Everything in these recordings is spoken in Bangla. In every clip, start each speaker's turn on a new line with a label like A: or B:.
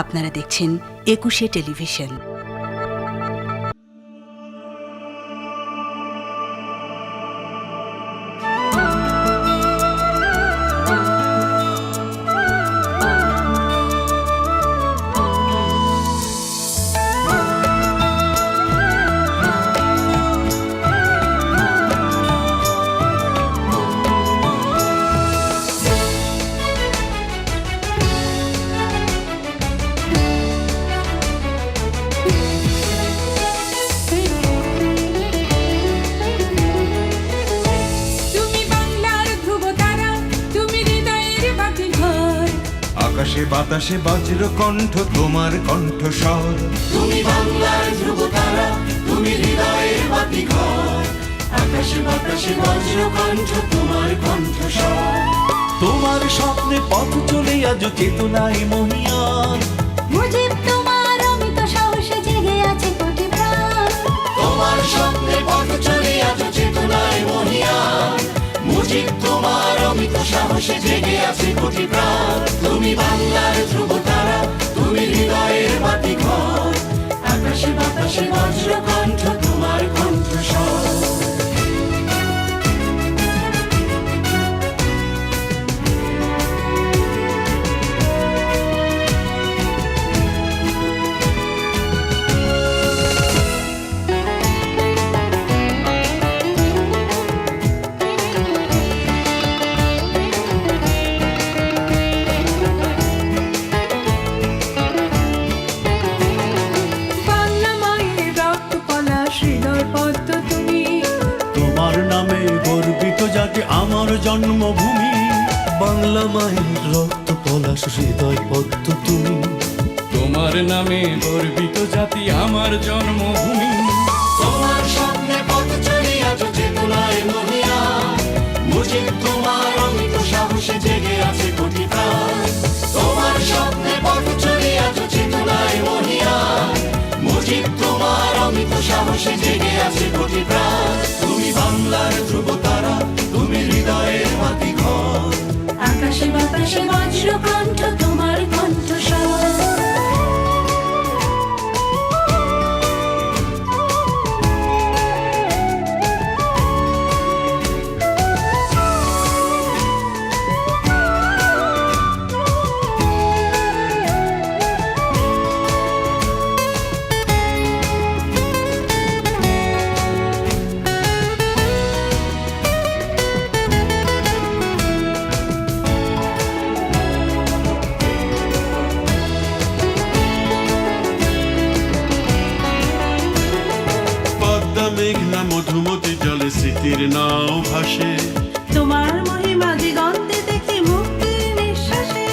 A: আপনারা দেখছেন একুশে টেলিভিশন।
B: আকাশে বাতাসে বজ্র কণ্ঠ তোমার কণ্ঠস্বর।
C: তুমি বাংলার ধ্রুব তারা, তুমি হৃদয়ের বাতিঘর। আকাশে বাতাসে বজ্র কণ্ঠ তোমার কণ্ঠস্বর।
D: তোমার স্বপ্নে পথ চলে আজ চেতনায় মহিয়ান।
E: মুজিব তোমার অমিত সাহসে জেগে আছে কোটি প্রাণ।
C: তোমার স্বপ্নে পথ চলে আজ চেতনায় মহিয়ান। মুজিব তোমার অমিত সাহসে জেগে আছে কোটি প্রাণ। তুমি বাংলার ধ্রুব তারা, তুমি হৃদয়ের বাতিঘর। আকাশে বাতাসে বজ্র কণ্ঠ তোমার কণ্ঠস্বর।
D: আমার জন্মভূমি বাংলা মায়ের রক্ত পলাশ হৃদয় পদ্ম তুমি।
F: তোমার নামে গর্বিত জাতি আমার জন্মভূমি।
C: তোমার স্বপ্নে পথ চলে আজ চেতনায় মহিয়ান। মুজিব তোমার অমিত সাহসে জেগে আছে কোটি প্রাণ। তোমার স্বপ্নে পথ চলে আজ চেতনায় মহিয়ান। মুজিব তোমার অমিত সাহসে জেগে আছে কোটি প্রাণ। তুমি বাংলার ধ্রুব তারা, তুমি হৃদয়ের বাতিঘর।
E: আকাশে বাতাসে বজ্র কণ্ঠ তোমার কণ্ঠস্বর।
G: মেঘনা মধুমতি জলে স্মৃতির নাও ভাসে।
E: তোমার মহিমা দিগন্তে দেখি মুক্তির নিঃশ্বাসে।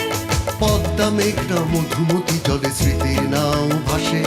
H: পদ্মা মেঘনা মধুমতি জলে স্মৃতির নাও ভাসে।